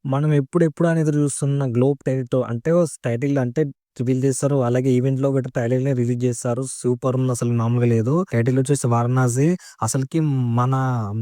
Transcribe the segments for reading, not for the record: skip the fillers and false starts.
మనం ఎప్పుడెప్పుడు అని ఎదురు చూస్తున్న 'గ్లోబ్' టైటిల్ అంటే టైటిల్ అంటే రివీల్ చేస్తారు. అలాగే ఈవెంట్‌లో గూడా టైటిల్‌ని రిలీజ్ చేస్తారు. సూపర్ ఉంది అసలు మామూలుగా లేదు. టైటిల్ వచ్చేసి 'వారణాసి'. అసలకి మన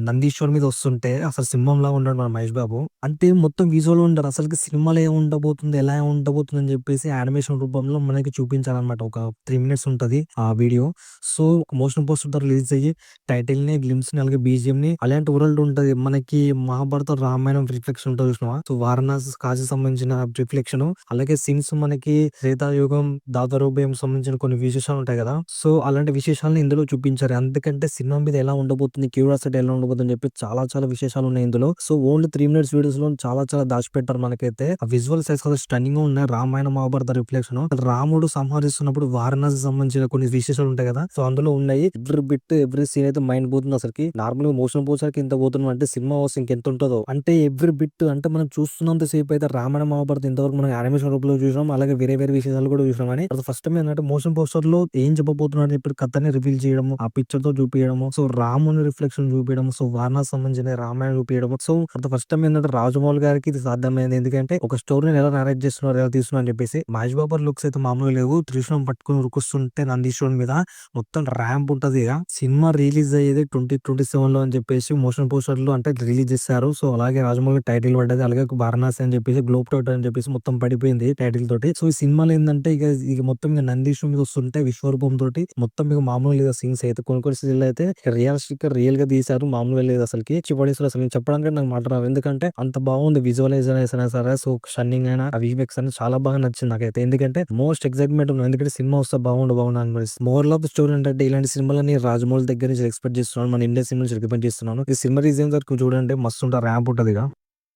'నందీశ్వర్' మీద వస్తుంటే అసలు సింహంలాగా ఉన్నాడు మన మహేష్ బాబు. అంటే మొత్తం విజువల్ వండర్ అసలకి సినిమాలో ఏం ఉండబోతుంది, ఎలా ఉండబోతుంది అని చెప్పేసి యానిమేషన్ రూపంలో మనకి చూపించారనమాట. ఒక 3 మినిట్స్ ఉంటది ఆ వీడియో. సో, మోషన్ పోస్టర్‌తో రిలీజ్ అయ్యి టైటిల్‌ని, గ్లింప్స్‌ని అలాగే బీజీఎంని అలాంటి వరల్డ్ ఉంటది. మనకి 'మహాభారతం', 'రామాయణం' రిఫ్లెక్షన్ ఉంటది చూసినావా? సో, 'వారణాసి' కాశీకి సంబంధించిన రిఫ్లెక్షను అలాగే సీన్స్ మనకి త్రేతాయుగం, దాపరయుగం సంబంధించిన కొన్ని విశేషాలు ఉంటాయి గదా! సో, అలాంటి విశేషాలను ఇందులో చూపించారు. ఎందుకంటే సినిమా మీద ఎలా ఉండబోతుంది, క్యూరియాసిటీ ఎలా ఉండబోతుంది అని చెప్పి చాలా చాలా విశేషాలున్నాయి ఇందులో. సో, ఓన్లీ 3 మినిట్స్ వీడియోస్‌లో చాలా చాలా దాచిపెట్టారు మనకైతే. ఆ విజువల్స్ అసలు స్టన్నింగ్‌గా ఉన్నాయి. 'రామాయణ మహాభారత' రిఫ్లెక్షను. రాముడు సంహరిస్తున్నప్పుడు వారణాసికి సంబంధించిన కొన్ని విశేషాలు ఉంటాయి గదా! సో, అందులో ఉన్నాయి. ఎవ్రి బిట్, ఎవ్రి సీన్ అయితే మైండ్ పోతుంది అసలకి. నార్మల్‌గా మోషన్ పోసరికి ఇంత పోతున్నాం అంటే సినిమా వస్తే ఇంకెంత ఉంటదో. అంటే ఎవ్రి బిట్ అంటే మనం చూస్తున్నంత సేపు అయితే 'రామాయణ మహాభారతం' ఇంతవరకు మనం యానిమేషన్ రూపంలో చూసాం. అలాగే వేరే వేరే విషయాలు కూడా చూసాం గానీ ఫస్ట్ టైమ్ ఏంటంటే మోషన్ పోస్టర్‌లో ఏం చెప్పబోతున్నాడు అని చెప్పి కథని రివీల్ చేయడము, ఆ పిక్చర్‌తో చూపియడము, సో రాముని రిఫ్లెక్షన్ చూపియడము, సో వారణాసి సంబంధించిన రామాయణం చూపియడము. సో ఫస్ట్ టైమ్ ఏంటంటే రాజమౌళి గారికి ఇది సాధ్యమైంది. ఎందుకంటే ఒక స్టోరీని ఎలా నరేట్ చేస్తున్నారు, ఎలా తీస్తున్నారు అని చెప్పేసి. మహేష్ బాబు లుక్స్ అయితే మామూలుగా లేవు. త్రిశూలం పట్టుకొని ఉరుకొస్తుంటే నందీశ్వరుని మీద మొత్తం ర్యాంప్ ఉంటది ఇగ. సినిమా రిలీజ్ అయ్యేది 2027లో అని చెప్పేసి మోషన్ పోస్టర్‌లో అంటే రిలీజ్ చేశారు. సో అలాగే రాజమౌళి టైటిల్ పడ్డది. అలాగే వారణాసి అని చెప్పేసి, గ్లోబ్ ట్రైటర్ అని చెప్పేసి మొత్తం పడిపోయింది టైటిల్ తోటి. సో ఈ సినిమాలో ఏందంటే ఇక మొత్తం నందీశ్వరుని మీద వస్తుంటే విశ్వరూపం తోటి మొత్తం ఇక మామూలుగా లేదు సీన్స్ అయితే. కొన్ని కొన్ని సీన్‌లు అయితే రియలిస్టిక్‌గా రియల్‌గా తీశారు. మామూలుగా లేదు అసలకి. పిచ్చి పడేసారు అసలు. నేను చెప్పడానికి నాకు మాటలు రావు. ఎందుకంటే అంత బాగుంది విజువలైజేషన్ అయినా సరే, సో షన్నింగ్ అయినా, ఆ వీఎఫ్ఎక్స్ అని చాలా బాగా నచ్చింది నాకైతే. ఎందుకంటే మోస్ట్ ఎక్సైట్‌మెంట్ ఉంది. ఎందుకంటే సినిమా వస్తే బాగుండు అనిపిస్తుంది. మోరల్ ఆఫ్ ద స్టోరీ ఏంటంటే ఇలాంటి సినిమాలని రాజమౌళి దగ్గర నుంచి ఎక్స్‌పెక్ట్ చేస్తున్నాను. మన ఇండియన్ సినిమా నుంచి రికమెండ్ చేస్తున్నాను. ఈ సినిమా రీజన్ వరకు చూడండి మస్తు ఉంటది. ర్యాంప్ ఉంటదిగా.